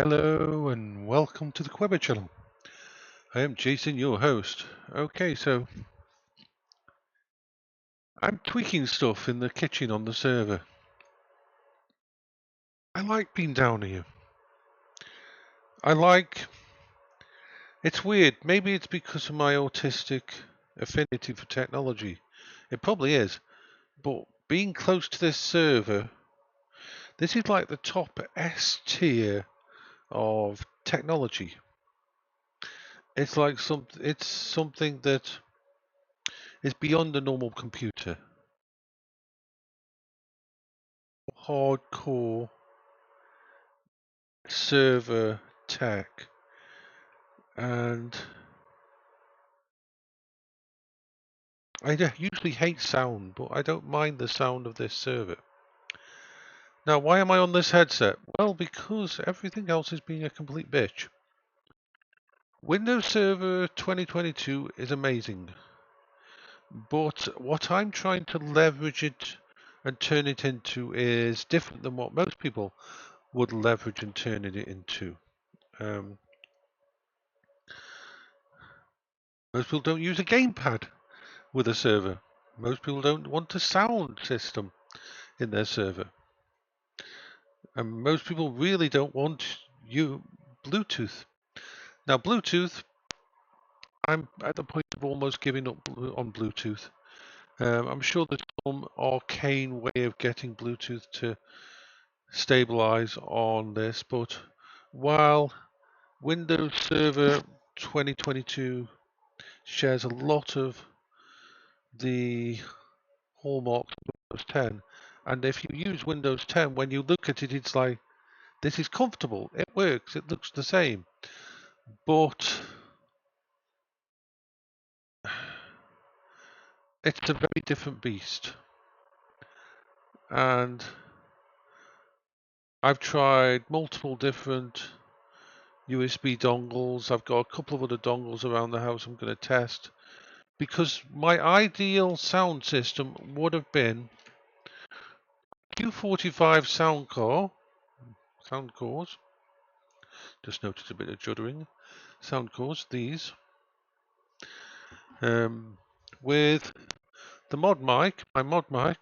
Hello and welcome to the Queber channel. I am Jason, your host. Okay, so I'm tweaking stuff in the kitchen on the server. I like being down here. It's weird, maybe it's because of my autistic affinity for technology. It probably is, but being close to this server, this is like the top S tier of technology. It's like it's something that is beyond the normal computer. Hardcore server tech, and I usually hate sound, but I don't mind the sound of this server. Now, why am I on this headset? Well, because everything else is being a complete bitch. Windows Server 2022 is amazing, but what I'm trying to leverage it and turn it into is different than what most people would leverage and turn it into. Most people don't use a gamepad with a server. Most people don't want a sound system in their server. And most people really don't want Bluetooth. Now, Bluetooth, I'm at the point of almost giving up on Bluetooth. I'm sure there's some arcane way of getting Bluetooth to stabilize on this, but while Windows Server 2022 shares a lot of the hallmarks of Windows 10, and if you use Windows 10, when you look at it, it's like, this is comfortable, it works, it looks the same, but it's a very different beast. And I've tried multiple different USB dongles. I've got a couple of other dongles around the house I'm going to test, because my ideal sound system would have been Q45 sound cores. Just noticed a bit of juddering. Sound cores, these, with the mod mic, my mod mic,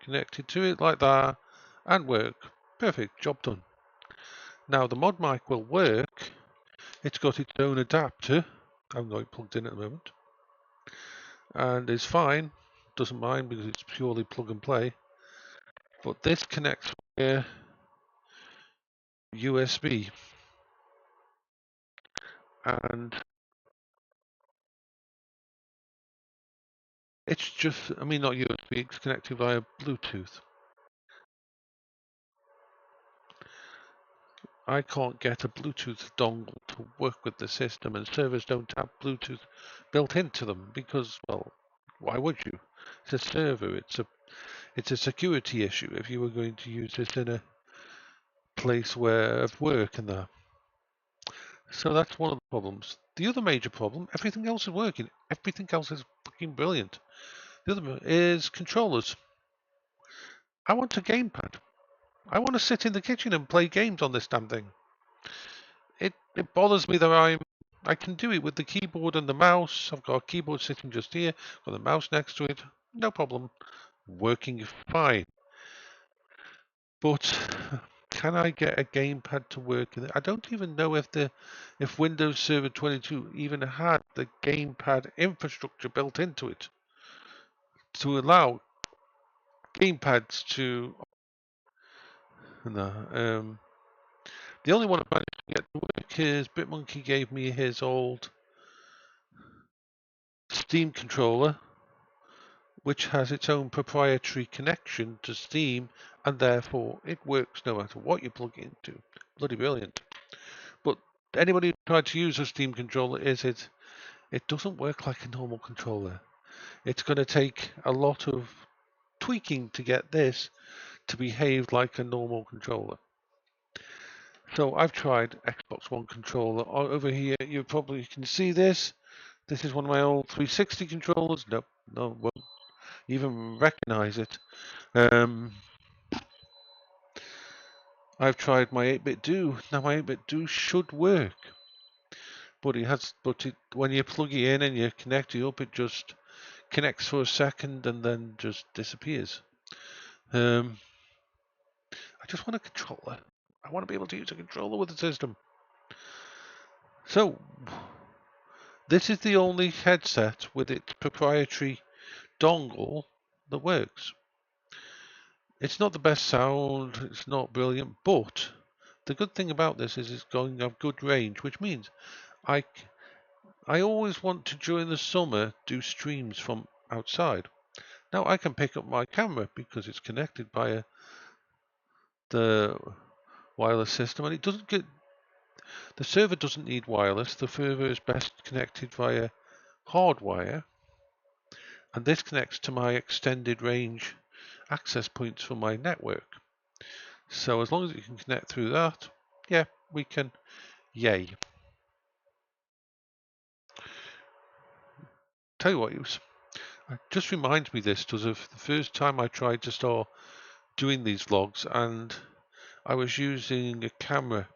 connected to it like that, and work. Perfect, job done. Now the mod mic will work. It's got its own adapter. I haven't got it plugged in at the moment, and it's fine. Doesn't mind because it's purely plug and play. But this connects via USB, and it's just, I mean, not USB, it's connected via Bluetooth. I can't get a Bluetooth dongle to work with the system, and servers don't have Bluetooth built into them because, well, why would you? It's a server. It's a security issue if you were going to use this in a place where of work and that. So that's one of the problems. The other major problem, everything else is working. Everything else is fucking brilliant. The other one is controllers. I want a gamepad. I want to sit in the kitchen and play games on this damn thing. It bothers me that I can do it with the keyboard and the mouse. I've got a keyboard sitting just here, got the mouse next to it, no problem, working fine. But can I get a gamepad to work? I don't even know if Windows Server 22 even had the gamepad infrastructure built into it to allow gamepads to. No, the only one I managed to get to work is Bitmonkey gave me his old Steam controller, which has its own proprietary connection to Steam, and therefore it works no matter what you plug it into. Bloody brilliant. But anybody who tried to use a Steam controller it doesn't work like a normal controller. It's going to take a lot of tweaking to get this to behave like a normal controller. So I've tried Xbox One controller. Over here you probably can see this. This is one of my old 360 controllers. Nope, no, won't even recognize it. I've tried my 8-bit do. Now my 8-bit do should work, but when you plug it in and you connect it up, it just connects for a second and then just disappears. I just want a controller. I want to be able to use a controller with the system. So, this is the only headset with its proprietary dongle that works. It's not the best sound, it's not brilliant, but the good thing about this is it's going to have good range, which means I always want to, during the summer, do streams from outside. Now I can pick up my camera because it's connected via the wireless system, and the server doesn't need wireless. The server is best connected via hardwire, and this connects to my extended range access points for my network. So as long as you can connect through that, yeah, we can. Yay. Tell you what, it just reminds me this of the first time I tried to start doing these vlogs, and I was using a camera,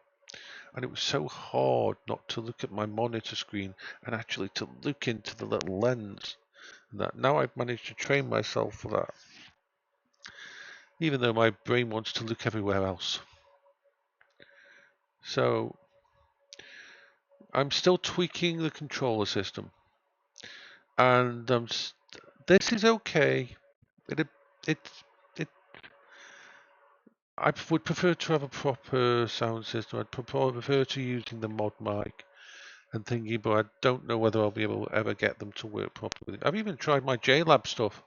and it was so hard not to look at my monitor screen and actually to look into the little lens. And that now I've managed to train myself for that, even though my brain wants to look everywhere else. So I'm still tweaking the controller system, and this is okay. I would prefer to have a proper sound system. I'd prefer to using the mod mic and thingy, but I don't know whether I'll be able to ever get them to work properly. I've even tried my JLab stuff.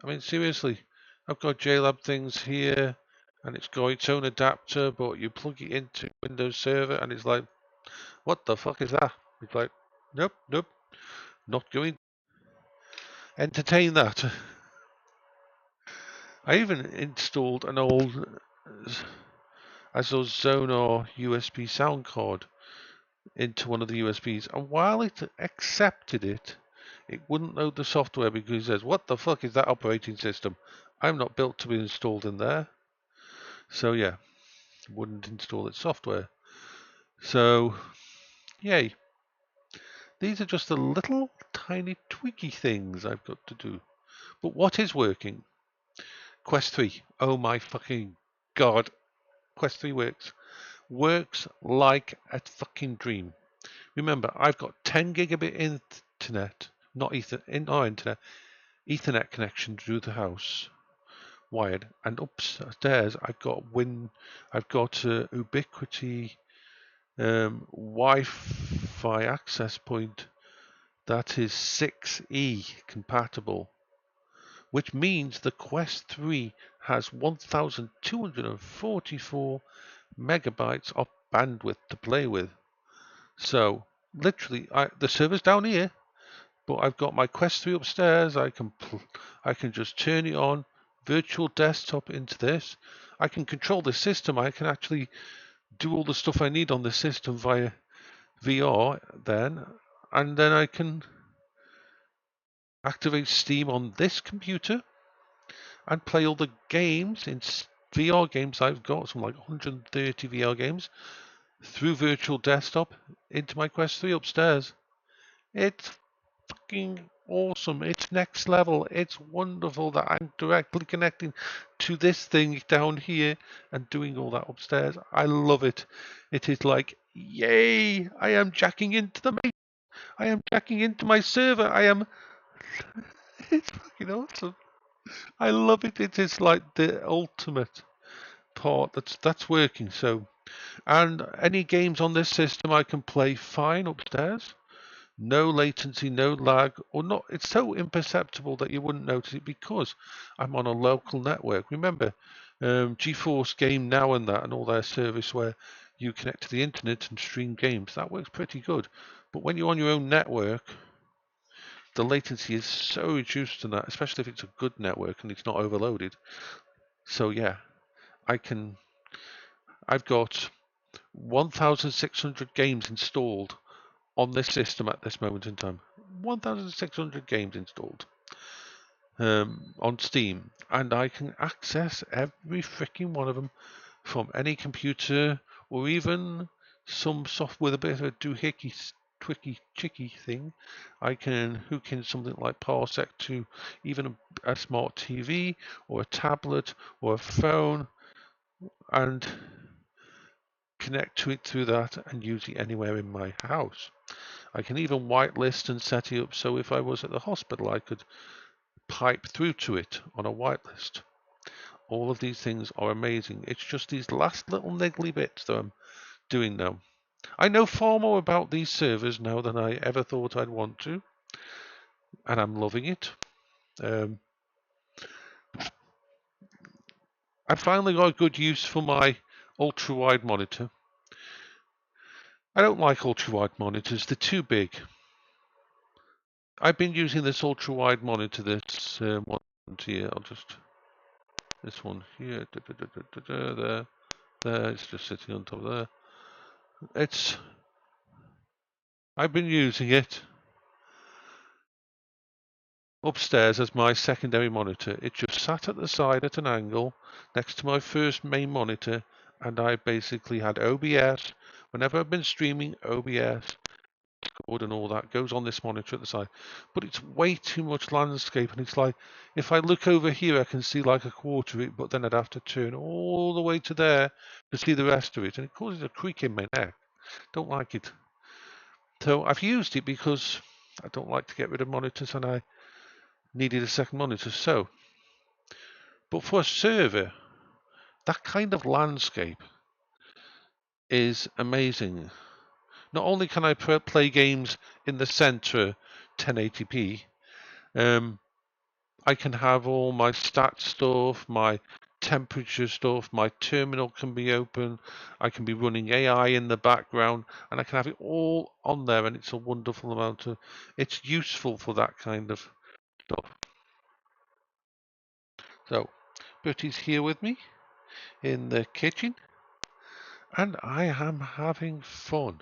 I mean, seriously, I've got JLab things here, and it's got its own adapter, but you plug it into Windows Server, and it's like, what the fuck is that? It's like, nope, not going to entertain that. I even installed an old Azeal Sonar USB sound card into one of the USBs, and while it accepted it, it wouldn't load the software because it says, what the fuck is that operating system? I'm not built to be installed in there. So yeah, it wouldn't install its software. So, yay. These are just the little tiny tweaky things I've got to do. But what is working? Quest 3. Oh my fucking god. Quest 3 works. Works like a fucking dream. Remember, I've got 10 gigabit internet, not internet, Ethernet connection through the house, wired, and upstairs I've got Ubiquiti Wi-Fi access point that is 6E compatible, which means the Quest 3 has 1,244 megabytes of bandwidth to play with. So literally, the server's down here, but I've got my Quest 3 upstairs. I can just turn it on, virtual desktop into this. I can control the system. I can actually do all the stuff I need on the system via VR then, and then I can activate Steam on this computer and play all the games in VR games I've got, some like 130 VR games, through virtual desktop into my Quest 3 upstairs. It's fucking awesome. It's next level. It's wonderful that I'm directly connecting to this thing down here and doing all that upstairs. I love it. It is like, yay! I am jacking into the main. I am jacking into my server. It's fucking awesome. I love it. It is like the ultimate part that's working. So, and any games on this system I can play fine upstairs. No latency, no lag, or not. It's so imperceptible that you wouldn't notice it because I'm on a local network. Remember, GeForce Game Now and that, and all their service where you connect to the internet and stream games, that works pretty good. But when you're on your own network, the latency is so reduced in that, especially if it's a good network and it's not overloaded. So yeah, I've got 1,600 games installed on this system at this moment in time. 1,600 games installed on Steam, and I can access every freaking one of them from any computer, or even some software with a bit of a doohickey, twicky, chicky thing. I can hook in something like Parsec to even a smart TV, or a tablet, or a phone, and connect to it through that and use it anywhere in my house. I can even whitelist and set it up so if I was at the hospital, I could pipe through to it on a whitelist. All of these things are amazing. It's just these last little niggly bits that I'm doing now. I know far more about these servers now than I ever thought I'd want to, and I'm loving it. I finally got a good use for my ultra-wide monitor. I don't like ultra-wide monitors, they're too big. I've been using this ultra-wide monitor that's one here. This one here, there, it's just sitting on top of there. I've been using it upstairs as my secondary monitor. It just sat at the side at an angle next to my first main monitor, and I basically had OBS. Whenever I've been streaming, OBS, Discord and all that goes on this monitor at the side. But it's way too much landscape, and it's like, if I look over here, I can see like a quarter of it, but then I'd have to turn all the way to there to see the rest of it, and it causes a creak in my neck. Don't like it. So I've used it because I don't like to get rid of monitors, and I needed a second monitor. So, but for a server, that kind of landscape is amazing. Not only can I play games in the center 1080p, I can have all my stat stuff, my temperature stuff, my terminal can be open, I can be running AI in the background, and I can have it all on there, and it's a wonderful amount of, it's useful for that kind of stuff. So, Bertie's here with me in the kitchen, and I am having fun.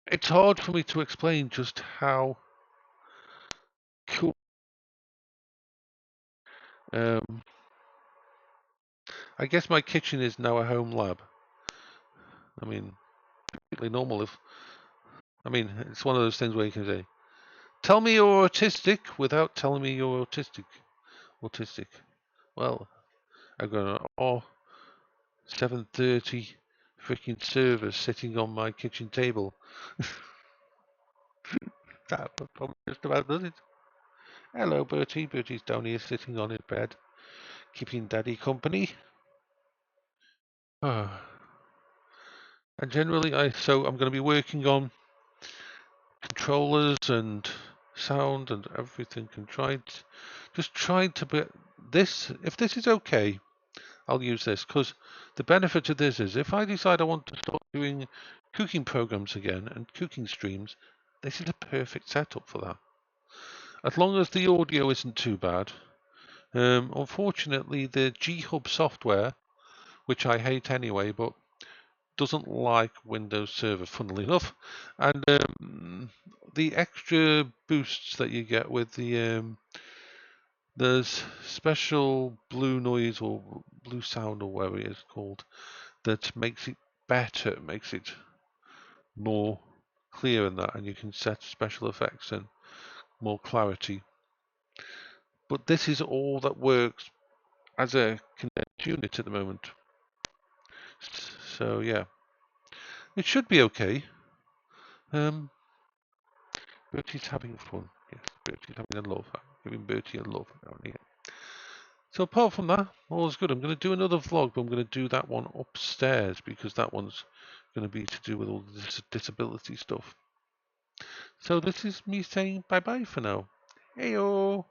It's hard for me to explain just how cool. I guess my kitchen is now a home lab. I mean, completely normal. It's one of those things where you can say, "Tell me you're autistic," without telling me you're autistic. Autistic. Well, I've got an 730 freaking server sitting on my kitchen table. That probably just about does it. Hello, Bertie. Bertie's down here sitting on his bed, keeping Daddy company. And generally, I'm going to be working on controllers and sound and everything, and trying to be this. If this is okay, I'll use this, because the benefit of this is if I decide I want to start doing cooking programs again and cooking streams, this is a perfect setup for that. As long as the audio isn't too bad. Unfortunately, the G-Hub software, which I hate anyway, but doesn't like Windows Server, funnily enough, and the extra boosts that you get with the there's special blue noise or blue sound or whatever it is called that makes it better, makes it more clear in that, and you can set special effects and more clarity. But this is all that works as a condensed unit at the moment. So yeah, it should be okay. Bertie's having fun. Yes, Bertie's having a love. I'm giving Bertie a love down here. So apart from that, all is good. I'm going to do another vlog, but I'm going to do that one upstairs because that one's going to be to do with all the disability stuff. So this is me saying bye-bye for now. Heyo!